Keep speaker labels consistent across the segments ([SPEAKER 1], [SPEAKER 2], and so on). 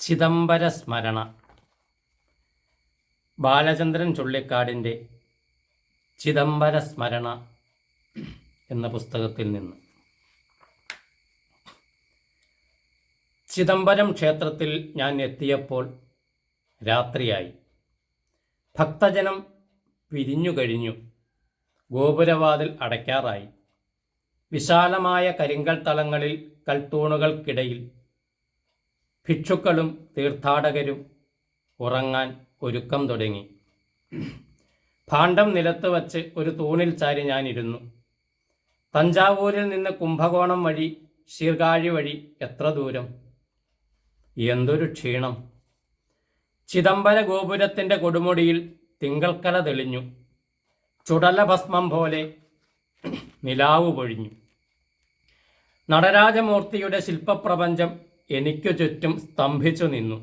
[SPEAKER 1] ചിദംബര സ്മരണ. ബാലചന്ദ്രൻ ചുള്ളിക്കാടിൻ്റെ ചിദംബര സ്മരണ എന്ന പുസ്തകത്തിൽ നിന്ന്. ചിദംബരം ക്ഷേത്രത്തിൽ ഞാൻ എത്തിയപ്പോൾ രാത്രിയായി. ഭക്തജനം പിരിഞ്ഞു കഴിഞ്ഞു. ഗോപുരവാതിൽ അടയ്ക്കാറായി. വിശാലമായ കരിങ്കൽ തളങ്ങളിൽ കൽത്തൂണുകൾക്കിടയിൽ ഭിക്ഷുക്കളും തീർത്ഥാടകരും ഉറങ്ങാൻ ഒരുക്കം തുടങ്ങി. ഭാണ്ഡം നിലത്ത് വച്ച് ഒരു തൂണിൽ ചാരി ഞാനിരുന്നു. തഞ്ചാവൂരിൽ നിന്ന് കുംഭകോണം വഴി ശീർകാഴി വഴി എത്ര ദൂരം! എന്തൊരു ക്ഷീണം! ചിദംബര ഗോപുരത്തിൻ്റെ കൊടുമുടിയിൽ തിങ്കൾക്കല തെളിഞ്ഞു. ചുടലഭസ്മം പോലെ നിലാവ് പൊഴിഞ്ഞു. നടരാജമൂർത്തിയുടെ ശില്പപ്രപഞ്ചം എനിക്കു ചുറ്റും സ്തംഭിച്ചു നിന്നു.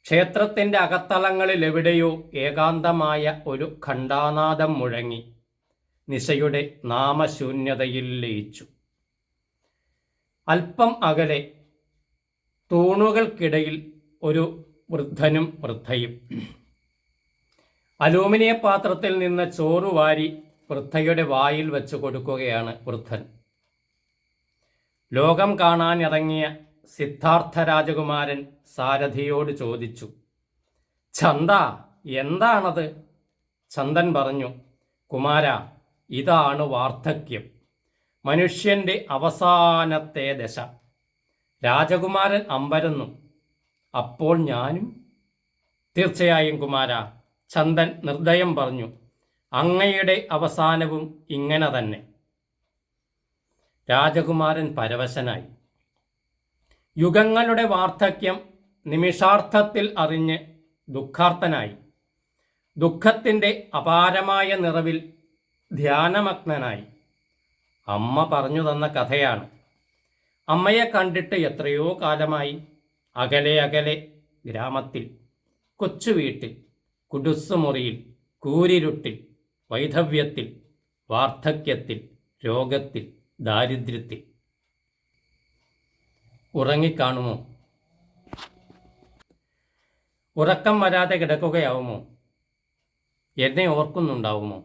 [SPEAKER 1] ക്ഷേത്രത്തിൻ്റെ അകത്തളങ്ങളിലെവിടെയോ ഏകാന്തമായ ഒരു ഖണ്ഡാനാദം മുഴങ്ങി നിശയുടെ നാമശൂന്യതയിൽ ലയിച്ചു. അല്പം അകലെ തൂണുകൾക്കിടയിൽ ഒരു വൃദ്ധനും വൃദ്ധയും. അലൂമിനിയ പാത്രത്തിൽ നിന്ന് ചോറ് വാരി വൃദ്ധയുടെ വായിൽ വെച്ച് കൊടുക്കുകയാണ് വൃദ്ധൻ. ലോകം കാണാനിറങ്ങിയ സിദ്ധാർത്ഥ രാജകുമാരൻ സാരഥിയോട് ചോദിച്ചു, ചന്ദ, എന്താണത്? ചന്ദൻ പറഞ്ഞു, കുമാര, ഇതാണ് വാർദ്ധക്യം, മനുഷ്യൻ്റെ അവസാനത്തെ ദശ. രാജകുമാരൻ അമ്പരന്നു. അപ്പോൾ ഞാനും? തീർച്ചയായും കുമാര, ചന്ദൻ നിർദ്ദയം പറഞ്ഞു, അങ്ങയുടെ അവസാനവും ഇങ്ങനെ തന്നെ. രാജകുമാരൻ പരവശനായി. യുഗങ്ങളുടെ വാർദ്ധക്യം നിമിഷാർത്ഥത്തിൽ അറിഞ്ഞ് ദുഃഖാർത്തനായി. ദുഃഖത്തിൻ്റെ അപാരമായ നിറവിൽ ധ്യാനമഗ്നനായി. അമ്മ പറഞ്ഞു തന്ന കഥയാണ്. അമ്മയെ കണ്ടിട്ട് എത്രയോ കാലമായി. അകലെ അകലെ ഗ്രാമത്തിൽ, കൊച്ചുവീട്ടിൽ, കുടുസ്സുമുറിയിൽ, കൂരിരുട്ടിൽ, വൈധവ്യത്തിൽ, വാർദ്ധക്യത്തിൽ, രോഗത്തിൽ, ദാരിദ്ര്യത്തിൽ. ഉറങ്ങിക്കാണുമോ? ഉറക്കം വരാതെ കിടക്കുകയാവുമോ? എന്നെ ഓർക്കുന്നുണ്ടാവുമോ?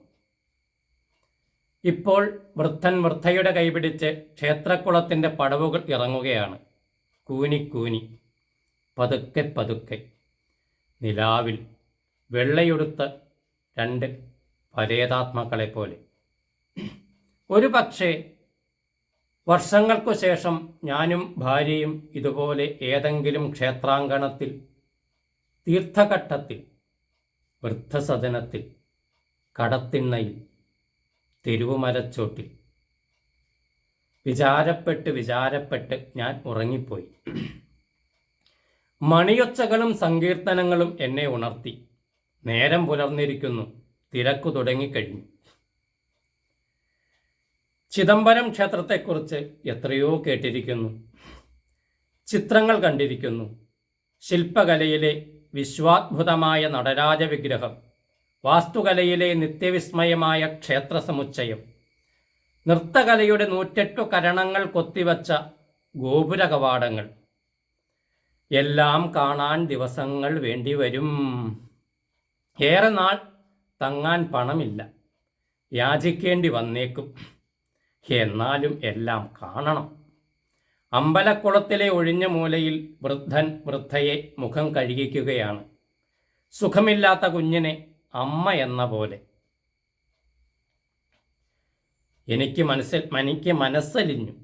[SPEAKER 1] ഇപ്പോൾ വൃദ്ധൻ വൃദ്ധയുടെ കൈപിടിച്ച് ക്ഷേത്രക്കുളത്തിൻ്റെ പടവുകൾ ഇറങ്ങുകയാണ്. കൂനിക്കൂനി, പതുക്കെ പതുക്കെ. നിലാവിൽ വെള്ളയുടുത്ത രണ്ട് പരേതാത്മാക്കളെപ്പോലെ. ഒരു പക്ഷേ വർഷങ്ങൾക്കു ശേഷം ഞാനും ഭാര്യയും ഇതുപോലെ ഏതെങ്കിലും ക്ഷേത്രാങ്കണത്തിൽ, തീർത്ഥഘട്ടത്തിൽ, വൃദ്ധസദനത്തിൽ, കടത്തിണ്ണയിൽ, തെരുവുമരച്ചോട്ടിൽ. വിചാരപ്പെട്ട് ഞാൻ ഉറങ്ങിപ്പോയി. മണിയൊച്ചകളും സങ്കീർത്തനങ്ങളും എന്നെ ഉണർത്തി. നേരം പുലർന്നിരിക്കുന്നു. തിരക്കു തുടങ്ങിക്കഴിഞ്ഞു. ചിദംബരം ക്ഷേത്രത്തെക്കുറിച്ച് എത്രയോ കേട്ടിരിക്കുന്നു, ചിത്രങ്ങൾ കണ്ടിരിക്കുന്നു. ശില്പകലയിലെ വിശ്വാത്ഭുതമായ നടരാജ വിഗ്രഹം, വാസ്തുകലയിലെ നിത്യവിസ്മയമായ ക്ഷേത്ര സമുച്ചയം, നൃത്തകലയുടെ 108 കരണങ്ങൾ കൊത്തിവച്ച ഗോപുര കവാടങ്ങൾ. എല്ലാം കാണാൻ ദിവസങ്ങൾ വേണ്ടിവരും. ഏറെ നാൾ തങ്ങാൻ പണമില്ല, യാചിക്കേണ്ടി വന്നേക്കും. എന്നാലും എല്ലാം കാണണം. അമ്പലക്കുളത്തിലെ ഒഴിഞ്ഞ മൂലയിൽ വൃദ്ധൻ വൃദ്ധയെ മുഖം കഴുകിക്കുകയാണ്. സുഖമില്ലാത്ത കുഞ്ഞിനെ അമ്മ എന്ന പോലെ. എനിക്ക് മനസ്സലിഞ്ഞു.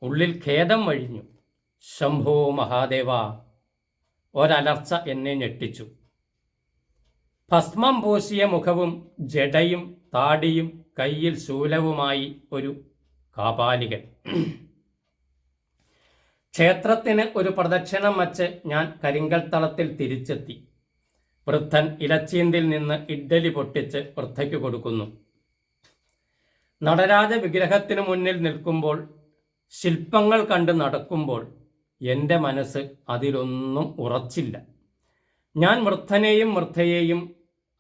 [SPEAKER 1] ഉള്ളിൽ ഖേദം വഴിഞ്ഞു. ശംഭോ മഹാദേവ! ഒരലർച്ച എന്നെ ഞെട്ടിച്ചു. ഭസ്മം പൂശിയ മുഖവും ജടയും താടിയും കയ്യിൽ ശൂലവുമായി ഒരു കാപാലികൻ. ക്ഷേത്രത്തിന് ഒരു പ്രദക്ഷിണം വച്ച് ഞാൻ കരിങ്കൽ തളത്തിൽ തിരിച്ചെത്തി. വൃദ്ധൻ ഇലച്ചീന്തിൽ നിന്ന് ഇഡ്ഡലി പൊട്ടിച്ച് വൃദ്ധയ്ക്ക് കൊടുക്കുന്നു. നടരാജ വിഗ്രഹത്തിനു മുന്നിൽ നിൽക്കുമ്പോൾ, ശില്പങ്ങൾ കണ്ട് നടക്കുമ്പോൾ എൻ്റെ മനസ്സ് അതിലൊന്നും ഉറച്ചില്ല. ഞാൻ വൃദ്ധനെയും വൃദ്ധയെയും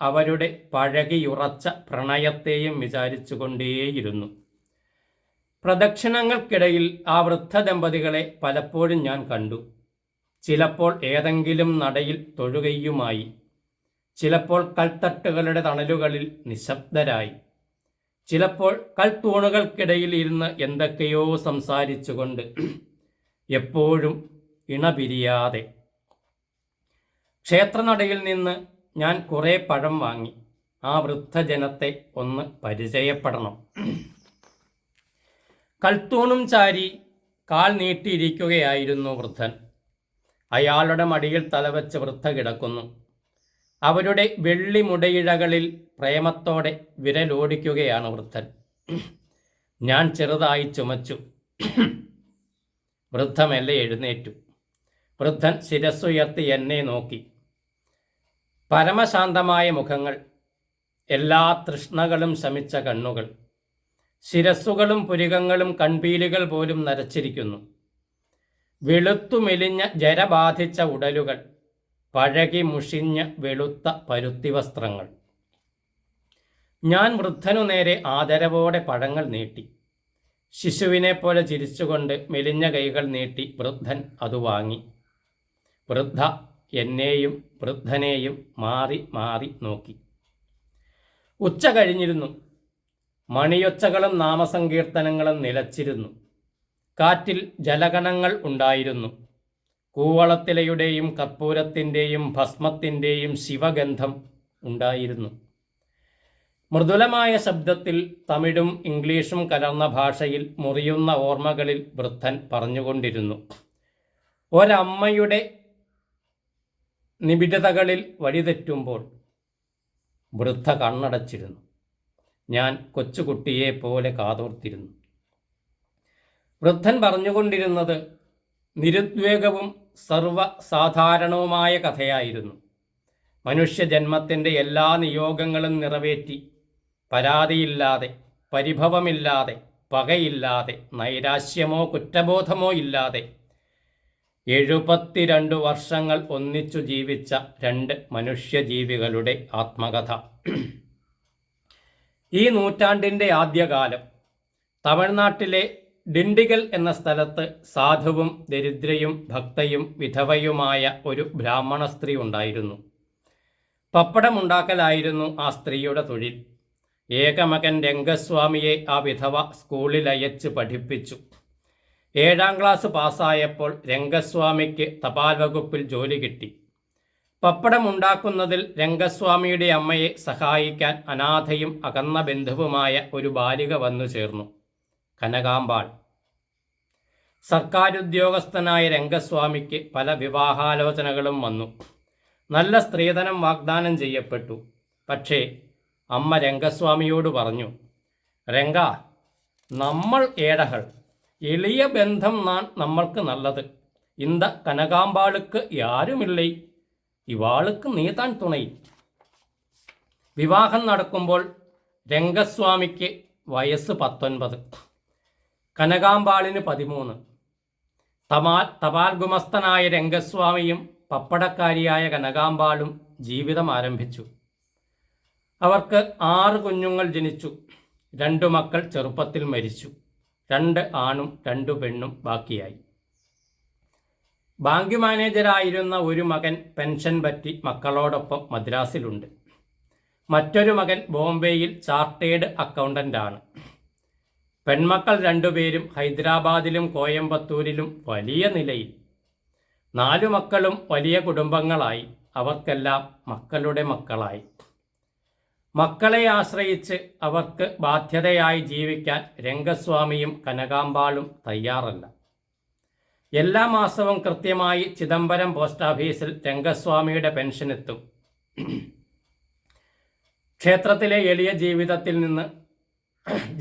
[SPEAKER 1] അവരുടെ പഴകിയുറച്ച പ്രണയത്തെയും വിചാരിച്ചുകൊണ്ടേയിരുന്നു. പ്രദക്ഷിണങ്ങൾക്കിടയിൽ ആ വൃദ്ധ ദമ്പതികളെ പലപ്പോഴും ഞാൻ കണ്ടു. ചിലപ്പോൾ ഏതെങ്കിലും നടയിൽ തൊഴുകയുമായി, ചിലപ്പോൾ കൽത്തട്ടുകളുടെ തണലുകളിൽ നിശബ്ദരായി, ചിലപ്പോൾ കൽത്തൂണുകൾക്കിടയിൽ ഇരുന്ന് എന്തൊക്കെയോ സംസാരിച്ചുകൊണ്ട്, എപ്പോഴും ഇണപിരിയാതെ. ക്ഷേത്രനടയിൽ നിന്ന് ഞാൻ കുറേ പഴം വാങ്ങി. ആ വൃദ്ധജനത്തെ ഒന്ന് പരിചയപ്പെടണം. കൽത്തൂണും ചാരി കാൽ നീട്ടിയിരിക്കുകയായിരുന്നു വൃദ്ധൻ. അയാളുടെ മടിയിൽ തലവെച്ച് വൃദ്ധ കിടക്കുന്നു. അവരുടെ വെള്ളി മുടയിഴകളിൽ പ്രേമത്തോടെ വിരലോടിക്കുകയാണ് വൃദ്ധൻ. ഞാൻ ചെറുതായി ചുമച്ചു. വൃദ്ധമെല്ലെ എഴുന്നേറ്റു. വൃദ്ധൻ ശിരസ്സുയർത്തി എന്നെ നോക്കി. പരമശാന്തമായ മുഖങ്ങൾ, എല്ലാ തൃഷ്ണകളും ശമിച്ച കണ്ണുകൾ, ശിരസ്സുകളും പുരികങ്ങളും കൺപീലുകൾ പോലും നരച്ചിരിക്കുന്നു. വെളുത്തു മെലിഞ്ഞ ജരബാധിച്ച ഉടലുകൾ, പഴകി മുഷിഞ്ഞ വെളുത്ത പരുത്തി വസ്ത്രങ്ങൾ. ഞാൻ വൃദ്ധനു നേരെ ആദരവോടെ പഴങ്ങൾ നീട്ടി. ശിശുവിനെ പോലെ ചിരിച്ചുകൊണ്ട് മെലിഞ്ഞ കൈകൾ നീട്ടി വൃദ്ധൻ അത് വാങ്ങി. വൃദ്ധ എന്നെയും വൃദ്ധനെയും മാറി മാറി നോക്കി. ഉച്ച കഴിഞ്ഞിരുന്നു. മണിയൊച്ചകളും നാമസങ്കീർത്തനങ്ങളും നിലച്ചിരുന്നു. കാറ്റിൽ ജലകണങ്ങൾ ഉണ്ടായിരുന്നു. കൂവളത്തിലയുടെയും കർപ്പൂരത്തിൻ്റെയും ഭസ്മത്തിൻ്റെയും ശിവഗന്ധം ഉണ്ടായിരുന്നു. മൃദുലമായ ശബ്ദത്തിൽ തമിഴും ഇംഗ്ലീഷും കലർന്ന ഭാഷയിൽ മുറിയുന്ന ഓർമ്മകളിൽ വൃദ്ധൻ പറഞ്ഞുകൊണ്ടിരുന്നു. ഒരമ്മയുടെ നിബിഡതകളിൽ വഴിതെറ്റുമ്പോൾ വൃദ്ധ കണ്ണടച്ചിരുന്നു. ഞാൻ കൊച്ചുകുട്ടിയെപ്പോലെ കാതോർത്തിരുന്നു. വൃദ്ധൻ പറഞ്ഞുകൊണ്ടിരുന്നത് നിരുദ്വേഗവും സർവ്വസാധാരണവുമായ കഥയായിരുന്നു. മനുഷ്യജന്മത്തിൻ്റെ എല്ലാ നിയോഗങ്ങളും നിറവേറ്റി, പരാതിയില്ലാതെ, പരിഭവമില്ലാതെ, പകയില്ലാതെ, നൈരാശ്യമോ കുറ്റബോധമോ ഇല്ലാതെ 72 വർഷങ്ങൾ ഒന്നിച്ചു ജീവിച്ച 2 മനുഷ്യജീവികളുടെ ആത്മകഥ. ഈ നൂറ്റാണ്ടിൻ്റെ ആദ്യകാലം തമിഴ്നാട്ടിലെ ഡിണ്ടിഗൽ എന്ന സ്ഥലത്ത് സാധുവും ദരിദ്രയും ഭക്തയും വിധവയുമായ ഒരു ബ്രാഹ്മണ സ്ത്രീ ഉണ്ടായിരുന്നു. പപ്പടമുണ്ടാക്കലായിരുന്നു ആ സ്ത്രീയുടെ തൊഴിൽ. ഏകമകൻ രംഗസ്വാമിയെ ആ വിധവ സ്കൂളിൽ അയച്ച് പഠിപ്പിച്ചു. 7ാം ക്ലാസ് പാസ്സായപ്പോൾ രംഗസ്വാമിക്ക് തപാൽ വകുപ്പിൽ ജോലി കിട്ടി. പപ്പടമുണ്ടാക്കുന്നതിൽ രംഗസ്വാമിയുടെ അമ്മയെ സഹായിക്കാൻ അനാഥയും അകന്ന ബന്ധുവുമായ ഒരു ബാലിക വന്നു ചേർന്നു, കനകാമ്പാൾ. സർക്കാരുദ്യോഗസ്ഥനായ രംഗസ്വാമിക്ക് പല വിവാഹാലോചനകളും വന്നു. നല്ല സ്ത്രീധനം വാഗ്ദാനം ചെയ്യപ്പെട്ടു. പക്ഷേ അമ്മ രംഗസ്വാമിയോട് പറഞ്ഞു, രംഗ, നമ്മൾ ഏടകൾ, എളിയ ബന്ധം നമ്മൾക്ക് നല്ലത്. ഇന്ത കനകാമ്പാളുക്ക് യാരുമില്ലേ, ഇവാളുക്ക് നീ താൻ തുണൈ. വിവാഹം നടക്കുമ്പോൾ രംഗസ്വാമിക്ക് വയസ്സ് 19, കനകാമ്പാളിന് 13. തപാൽ ഗുമസ്തനായ രംഗസ്വാമിയും പപ്പടക്കാരിയായ കനകാമ്പാളും ജീവിതം ആരംഭിച്ചു. അവർക്ക് 6 കുഞ്ഞുങ്ങൾ ജനിച്ചു. 2 മക്കൾ ചെറുപ്പത്തിൽ മരിച്ചു. 2 ആണും 2 പെണ്ണും ബാക്കിയായി. ബാങ്ക് മാനേജരായിരുന്ന ഒരു മകൻ പെൻഷൻ പറ്റി മക്കളോടൊപ്പം മദ്രാസിലുണ്ട്. മറ്റൊരു മകൻ ബോംബെയിൽ ചാർട്ടേഡ് അക്കൗണ്ടൻ്റാണ്. പെൺമക്കൾ 2 പേരും ഹൈദരാബാദിലും കോയമ്പത്തൂരിലും വലിയ നിലയിൽ. 4 മക്കളും വലിയ കുടുംബങ്ങളായി. അവർക്കെല്ലാം മക്കളുടെ മക്കളായി. മക്കളെ ആശ്രയിച്ച് അവർക്ക് ബാധ്യതയായി ജീവിക്കാൻ രംഗസ്വാമിയും കനകാമ്പാളും തയ്യാറല്ല. എല്ലാ മാസവും കൃത്യമായി ചിദംബരം പോസ്റ്റ് ഓഫീസിൽ രംഗസ്വാമിയുടെ പെൻഷൻ എത്തും. ക്ഷേത്രത്തിലെ എളിയ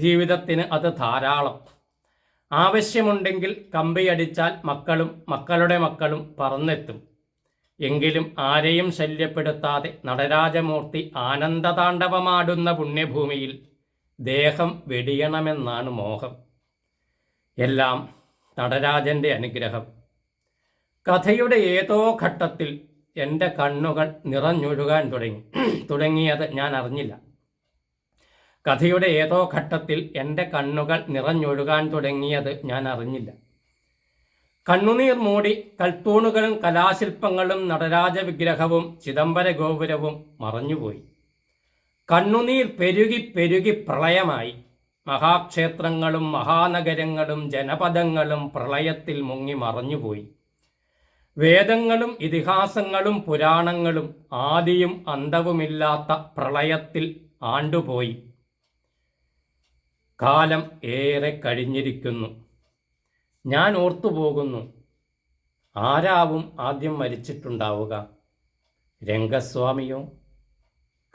[SPEAKER 1] ജീവിതത്തിന് അത് ധാരാളം. ആവശ്യമുണ്ടെങ്കിൽ കമ്പിയടിച്ചാൽ മക്കളും മക്കളുടെ മക്കളും പറന്നെത്തും. എങ്കിലും ആരെയും ശല്യപ്പെടുത്താതെ നടരാജമൂർത്തി ആനന്ദതാണ്ഡവമാടുന്ന പുണ്യഭൂമിയിൽ ദേഹം വെടിയണമെന്നാണ് മോഹം. എല്ലാം നടരാജൻ്റെ അനുഗ്രഹം. കഥയുടെ ഏതോ ഘട്ടത്തിൽ എൻ്റെ കണ്ണുകൾ നിറഞ്ഞൊഴുകാൻ തുടങ്ങിയത് ഞാൻ അറിഞ്ഞില്ല. കഥയുടെ ഏതോ ഘട്ടത്തിൽ എൻ്റെ കണ്ണുകൾ നിറഞ്ഞൊഴുകാൻ തുടങ്ങിയത് ഞാൻ അറിഞ്ഞില്ല. കണ്ണുനീർ മൂടി കൽത്തൂണുകളും കലാശില്പങ്ങളും നടരാജ വിഗ്രഹവും ചിദംബര ഗോപുരവും മറഞ്ഞുപോയി. കണ്ണുനീർ പെരുകി പെരുകി പ്രളയമായി. മഹാക്ഷേത്രങ്ങളും മഹാനഗരങ്ങളും ജനപദങ്ങളും പ്രളയത്തിൽ മുങ്ങി മറഞ്ഞുപോയി. വേദങ്ങളും ഇതിഹാസങ്ങളും പുരാണങ്ങളും ആദിയും അന്തവുമില്ലാത്ത പ്രളയത്തിൽ ആണ്ടുപോയി. കാലം ഏറെ കഴിഞ്ഞിരിക്കുന്നു. ഞാൻ ഓർത്തുപോകുന്നു, ആരാവും ആദ്യം മരിച്ചിട്ടുണ്ടാവുക? രംഗസ്വാമിയോ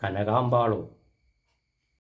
[SPEAKER 1] കനകാമ്പാളോ?